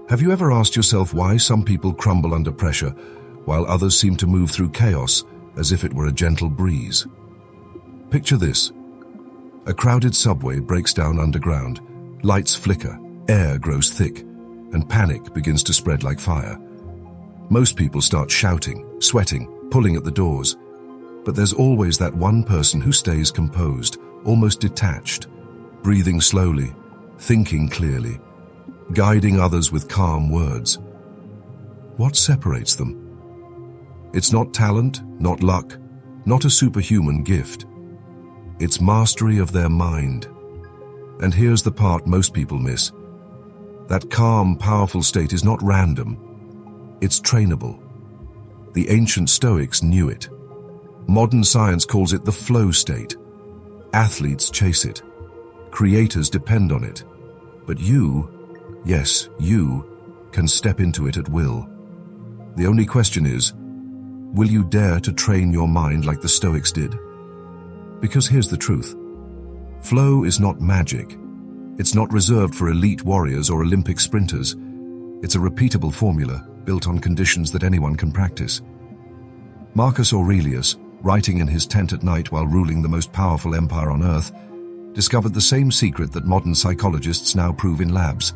Have you ever asked yourself why some people crumble under pressure, while others seem to move through chaos as if it were a gentle breeze? Picture this. A crowded subway breaks down underground, lights flicker, air grows thick, and panic begins to spread like fire. Most people start shouting, sweating, pulling at the doors. But there's always that one person who stays composed, almost detached, breathing slowly, thinking clearly, guiding others with calm words. What separates them? It's not talent, not luck, not a superhuman gift. It's mastery of their mind. And here's the part most people miss. That calm, powerful state is not random. It's trainable. The ancient Stoics knew it. Modern science calls it the flow state. Athletes chase it. Creators depend on it. But you, yes, you, can step into it at will. The only question is, will you dare to train your mind like the Stoics did? Because here's the truth. Flow is not magic. It's not reserved for elite warriors or Olympic sprinters. It's a repeatable formula built on conditions that anyone can practice. Marcus Aurelius, writing in his tent at night while ruling the most powerful empire on earth, discovered the same secret that modern psychologists now prove in labs.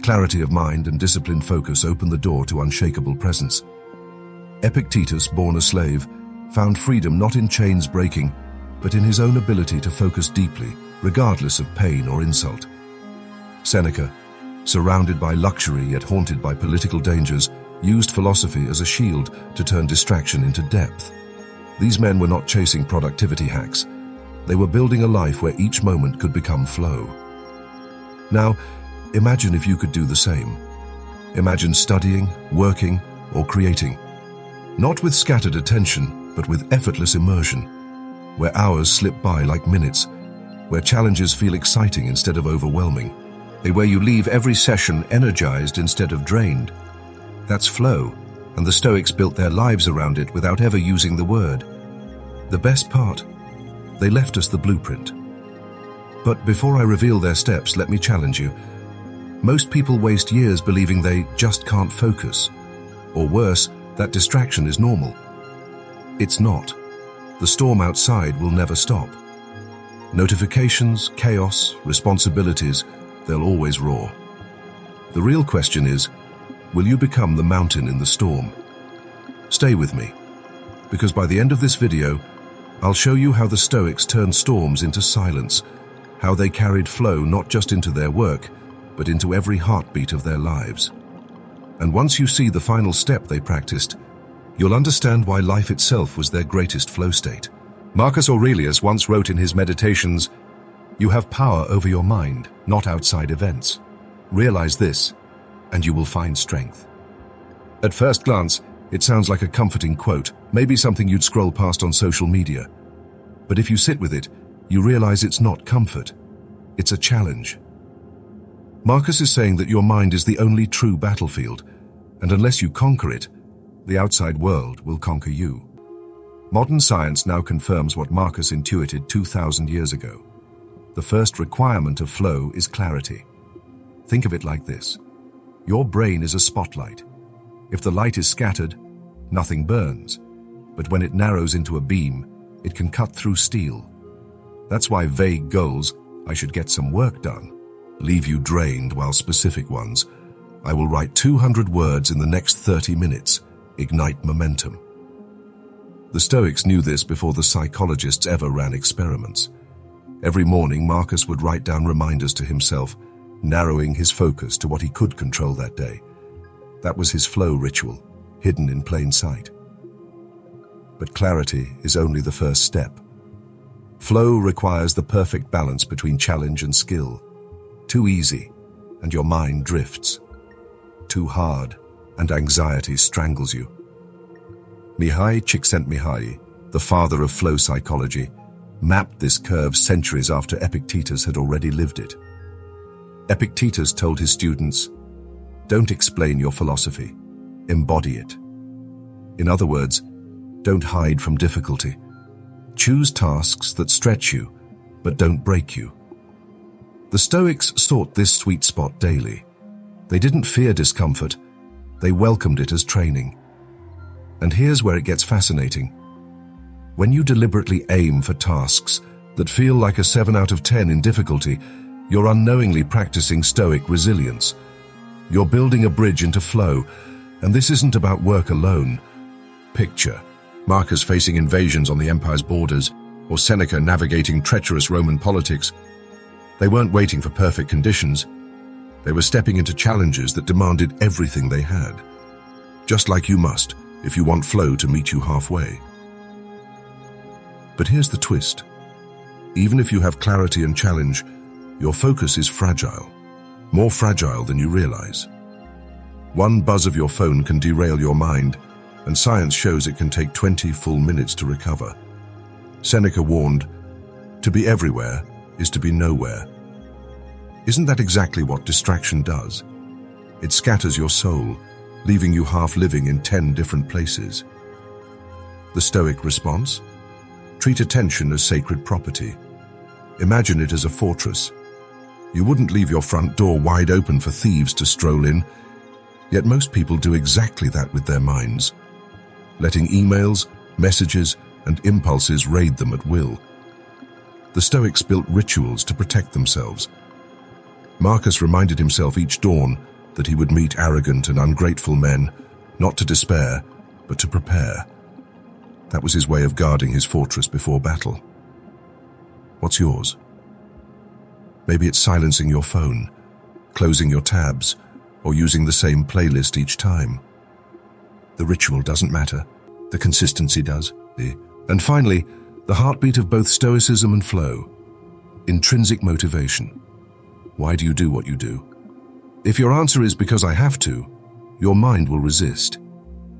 Clarity of mind and disciplined focus open the door to unshakable presence. Epictetus, born a slave, found freedom not in chains breaking, but in his own ability to focus deeply, regardless of pain or insult. Seneca, surrounded by luxury yet haunted by political dangers, used philosophy as a shield to turn distraction into depth. These men were not chasing productivity hacks. They were building a life where each moment could become flow. Now, imagine if you could do the same. Imagine studying, working, or creating. Not with scattered attention, but with effortless immersion, where hours slip by like minutes, where challenges feel exciting instead of overwhelming, where you leave every session energized instead of drained. That's flow, and the Stoics built their lives around it without ever using the word. The best part, they left us the blueprint. But before I reveal their steps, let me challenge you. Most people waste years believing they just can't focus. Or worse, that distraction is normal. It's not. The storm outside will never stop. Notifications, chaos, responsibilities, they'll always roar. The real question is, will you become the mountain in the storm? Stay with me, because by the end of this video, I'll show you how the Stoics turned storms into silence, how they carried flow not just into their work, but into every heartbeat of their lives. And once you see the final step they practiced, you'll understand why life itself was their greatest flow state. Marcus Aurelius once wrote in his Meditations, "You have power over your mind, not outside events. Realize this, and you will find strength." At first glance, it sounds like a comforting quote, maybe something you'd scroll past on social media. But if you sit with it, you realize it's not comfort. It's a challenge. Marcus is saying that your mind is the only true battlefield, and unless you conquer it, the outside world will conquer you. Modern science now confirms what Marcus intuited 2,000 years ago. The first requirement of flow is clarity. Think of it like this. Your brain is a spotlight. If the light is scattered, nothing burns. But when it narrows into a beam, it can cut through steel. That's why vague goals, "I should get some work done," leave you drained, while specific ones, "I will write 200 words in the next 30 minutes, ignite momentum." The Stoics knew this before the psychologists ever ran experiments. Every morning, Marcus would write down reminders to himself, narrowing his focus to what he could control that day. That was his flow ritual, hidden in plain sight. But clarity is only the first step. Flow requires the perfect balance between challenge and skill. Too easy, and your mind drifts. Too hard, and anxiety strangles you. Mihai Csikszentmihalyi, the father of flow psychology, mapped this curve centuries after Epictetus had already lived it. Epictetus told his students, "Don't explain your philosophy, embody it." In other words, don't hide from difficulty. Choose tasks that stretch you, but don't break you. The Stoics sought this sweet spot daily. They didn't fear discomfort, they welcomed it as training. And here's where it gets fascinating. When you deliberately aim for tasks that feel like a 7 out of 10 in difficulty, you're unknowingly practicing Stoic resilience. You're building a bridge into flow, and this isn't about work alone. Picture Marcus facing invasions on the empire's borders, or Seneca navigating treacherous Roman politics. They weren't waiting for perfect conditions. They were stepping into challenges that demanded everything they had. Just like you must, if you want flow to meet you halfway. But here's the twist. Even if you have clarity and challenge, your focus is fragile. More fragile than you realize. One buzz of your phone can derail your mind, and science shows it can take 20 full minutes to recover. Seneca warned, "To be everywhere is to be nowhere." Isn't that exactly what distraction does? It scatters your soul, leaving you half living in 10 different places. The Stoic response? Treat attention as sacred property. Imagine it as a fortress. You wouldn't leave your front door wide open for thieves to stroll in, yet most people do exactly that with their minds, letting emails, messages, and impulses raid them at will. The Stoics built rituals to protect themselves. Marcus reminded himself each dawn that he would meet arrogant and ungrateful men, not to despair, but to prepare. That was his way of guarding his fortress before battle. What's yours? Maybe it's silencing your phone, closing your tabs, or using the same playlist each time. The ritual doesn't matter. The consistency does. And finally, the heartbeat of both Stoicism and flow. Intrinsic motivation. Why do you do what you do? If your answer is because I have to, your mind will resist.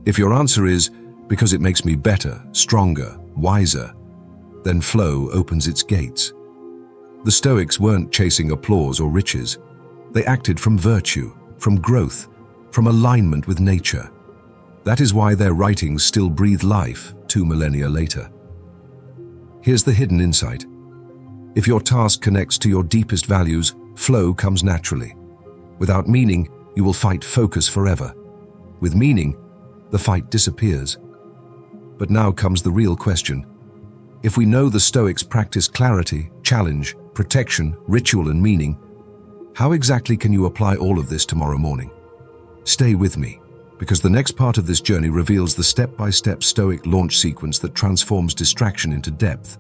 If your answer is because it makes me better, stronger, wiser, then flow opens its gates. The Stoics weren't chasing applause or riches. They acted from virtue, from growth, from alignment with nature. That is why their writings still breathe life 2 millennia later. Here's the hidden insight. If your task connects to your deepest values, flow comes naturally. Without meaning, you will fight focus forever. With meaning, the fight disappears. But now comes the real question. If we know the Stoics practiced clarity, challenge, protection, ritual, and meaning, how exactly can you apply all of this tomorrow morning? Stay with me, because the next part of this journey reveals the step-by-step Stoic launch sequence that transforms distraction into depth.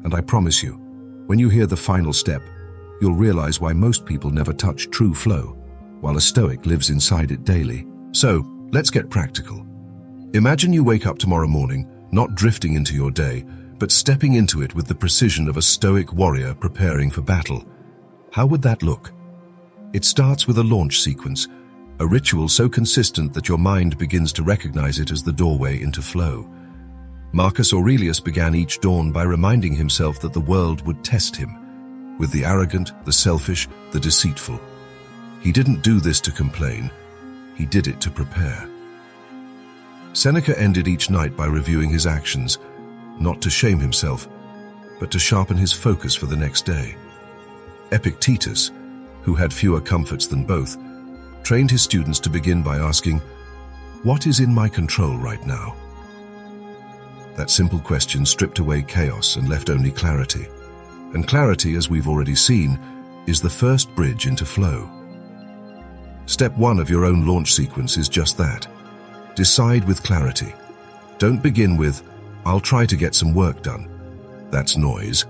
And I promise you, when you hear the final step, you'll realize why most people never touch true flow, while a Stoic lives inside it daily. So, let's get practical. Imagine you wake up tomorrow morning, not drifting into your day, but stepping into it with the precision of a Stoic warrior preparing for battle. How would that look? It starts with a launch sequence, a ritual so consistent that your mind begins to recognize it as the doorway into flow. Marcus Aurelius began each dawn by reminding himself that the world would test him, with the arrogant, the selfish, the deceitful. He didn't do this to complain, he did it to prepare. Seneca ended each night by reviewing his actions, not to shame himself, but to sharpen his focus for the next day. Epictetus, who had fewer comforts than both, trained his students to begin by asking, "What is in my control right now?" That simple question stripped away chaos and left only clarity. And clarity, as we've already seen, is the first bridge into flow. Step 1 of your own launch sequence is just that. Decide with clarity. Don't begin with, "I'll try to get some work done." That's noise.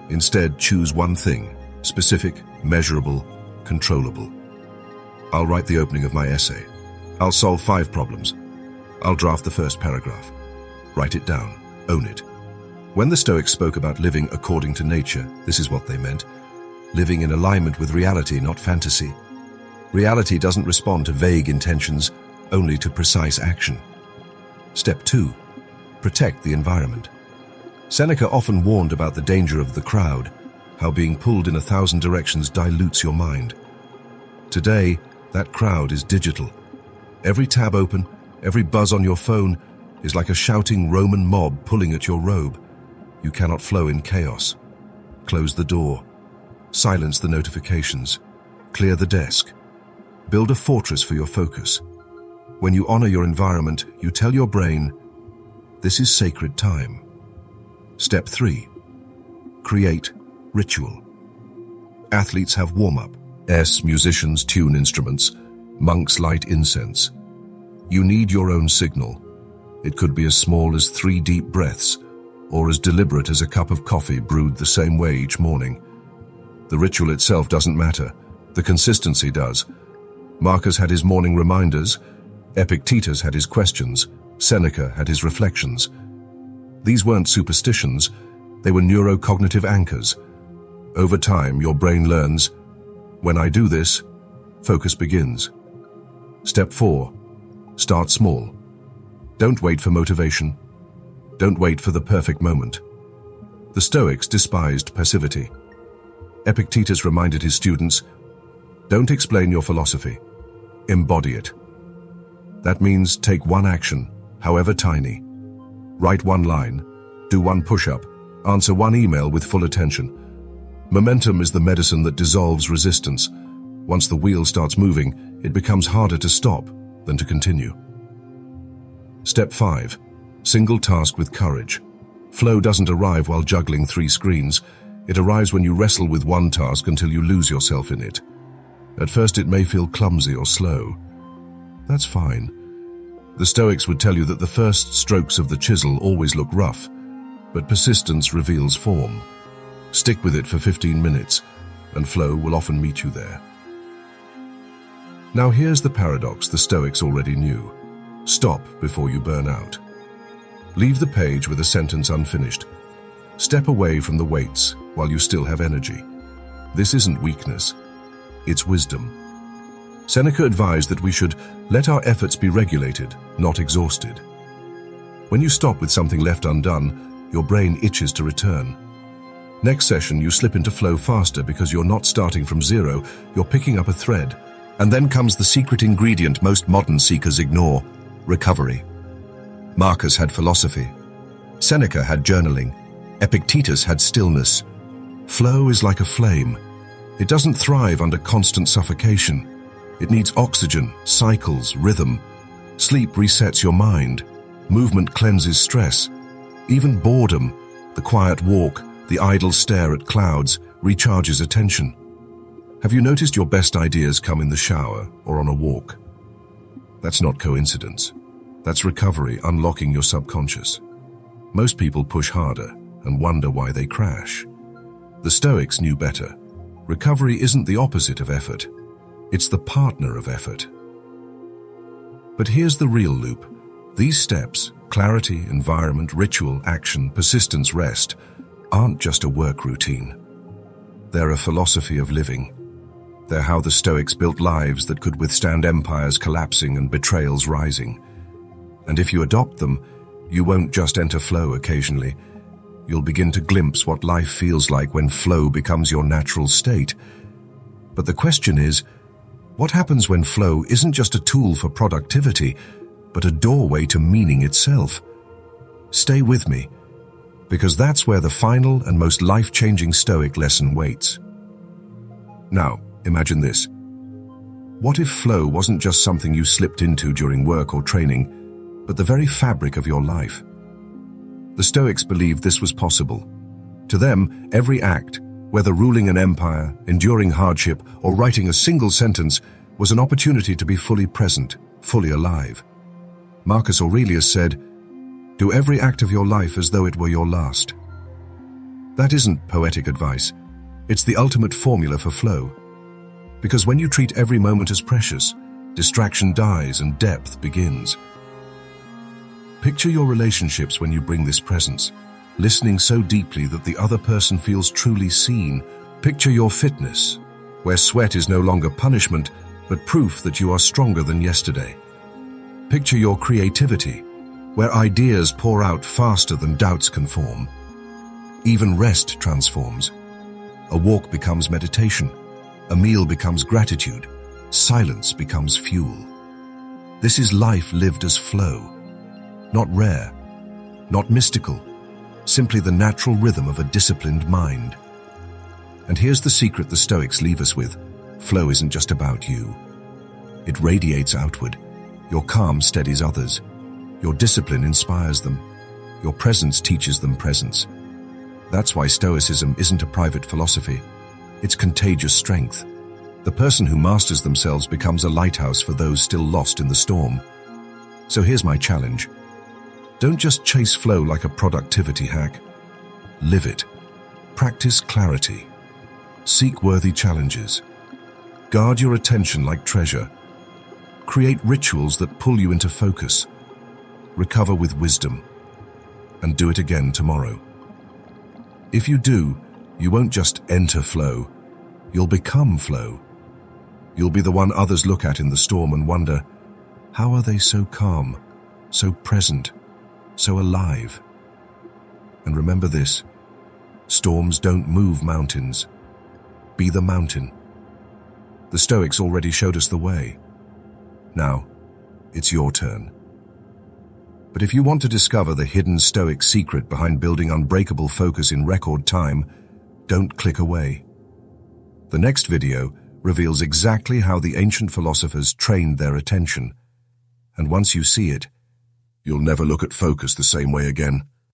Instead, choose one thing, specific, measurable, controllable. I'll write the opening of my essay. I'll solve 5 problems. I'll draft the first paragraph. Write it down. Own it. When the Stoics spoke about living according to nature, this is what they meant. Living in alignment with reality, not fantasy. Reality doesn't respond to vague intentions, only to precise action. Step 2. Protect the environment. Seneca often warned about the danger of the crowd, how being pulled in 1,000 directions dilutes your mind. Today, that crowd is digital. Every tab open, every buzz on your phone is like a shouting Roman mob pulling at your robe. You cannot flow in chaos. Close the door. Silence the notifications. Clear the desk. Build a fortress for your focus. When you honor your environment, you tell your brain, this is sacred time. Step 3. Create ritual. Athletes have warm-up. Musicians tune instruments. Monks light incense. You need your own signal. It could be as small as 3 deep breaths, or as deliberate as a cup of coffee brewed the same way each morning. The ritual itself doesn't matter. The consistency does. Marcus had his morning reminders. Epictetus had his questions. Seneca had his reflections. These weren't superstitions. They were neurocognitive anchors. Over time, your brain learns, when I do this, focus begins. Step 4. Start small. Don't wait for motivation. Don't wait for the perfect moment. The Stoics despised passivity. Epictetus reminded his students, don't explain your philosophy. Embody it. That means take one action, however tiny. Write one line, do one push-up, answer one email with full attention. Momentum is the medicine that dissolves resistance. Once the wheel starts moving, it becomes harder to stop than to continue. Step 5. Single task with courage. Flow doesn't arrive while juggling 3 screens. It arrives when you wrestle with one task until you lose yourself in it. At first it may feel clumsy or slow. That's fine. The Stoics would tell you that the first strokes of the chisel always look rough, but persistence reveals form. Stick with it for 15 minutes, and flow will often meet you there. Now here's the paradox the Stoics already knew. Stop before you burn out. Leave the page with a sentence unfinished. Step away from the weights while you still have energy. This isn't weakness, it's wisdom. Seneca advised that we should let our efforts be regulated, not exhausted. When you stop with something left undone, your brain itches to return. Next session, you slip into flow faster because you're not starting from zero, you're picking up a thread. And then comes the secret ingredient most modern seekers ignore: recovery. Marcus had philosophy. Seneca had journaling. Epictetus had stillness. Flow is like a flame. It doesn't thrive under constant suffocation. It needs oxygen, cycles, rhythm. Sleep resets your mind. Movement cleanses stress. Even boredom, the quiet walk, the idle stare at clouds, recharges attention. Have you noticed your best ideas come in the shower or on a walk? That's not coincidence. That's recovery unlocking your subconscious. Most people push harder and wonder why they crash. The Stoics knew better. Recovery isn't the opposite of effort. It's the partner of effort. But here's the real loop. These steps, clarity, environment, ritual, action, persistence, rest, aren't just a work routine. They're a philosophy of living. They're how the Stoics built lives that could withstand empires collapsing and betrayals rising. And if you adopt them, you won't just enter flow occasionally. You'll begin to glimpse what life feels like when flow becomes your natural state. But the question is, what happens when flow isn't just a tool for productivity, but a doorway to meaning itself? Stay with me, because that's where the final and most life-changing Stoic lesson waits. Now, imagine this. What if flow wasn't just something you slipped into during work or training, but the very fabric of your life? The Stoics believed this was possible. To them, every act, whether ruling an empire, enduring hardship, or writing a single sentence, was an opportunity to be fully present, fully alive. Marcus Aurelius said, "Do every act of your life as though it were your last." That isn't poetic advice. It's the ultimate formula for flow. Because when you treat every moment as precious, distraction dies and depth begins. Picture your relationships when you bring this presence, listening so deeply that the other person feels truly seen. Picture your fitness, where sweat is no longer punishment, but proof that you are stronger than yesterday. Picture your creativity, where ideas pour out faster than doubts can form. Even rest transforms. A walk becomes meditation. A meal becomes gratitude. Silence becomes fuel. This is life lived as flow. Not rare, not mystical, simply the natural rhythm of a disciplined mind. And here's the secret the Stoics leave us with. Flow isn't just about you. It radiates outward. Your calm steadies others. Your discipline inspires them. Your presence teaches them presence. That's why Stoicism isn't a private philosophy. It's contagious strength. The person who masters themselves becomes a lighthouse for those still lost in the storm. So here's my challenge. Don't just chase flow like a productivity hack. Live it. Practice clarity. Seek worthy challenges. Guard your attention like treasure. Create rituals that pull you into focus. Recover with wisdom. And do it again tomorrow. If you do, you won't just enter flow. You'll become flow. You'll be the one others look at in the storm and wonder, how are they so calm, so present, so alive? And remember this, storms don't move mountains. Be the mountain. The Stoics already showed us the way. Now, it's your turn. But if you want to discover the hidden Stoic secret behind building unbreakable focus in record time, don't click away. The next video reveals exactly how the ancient philosophers trained their attention. And once you see it, you'll never look at focus the same way again.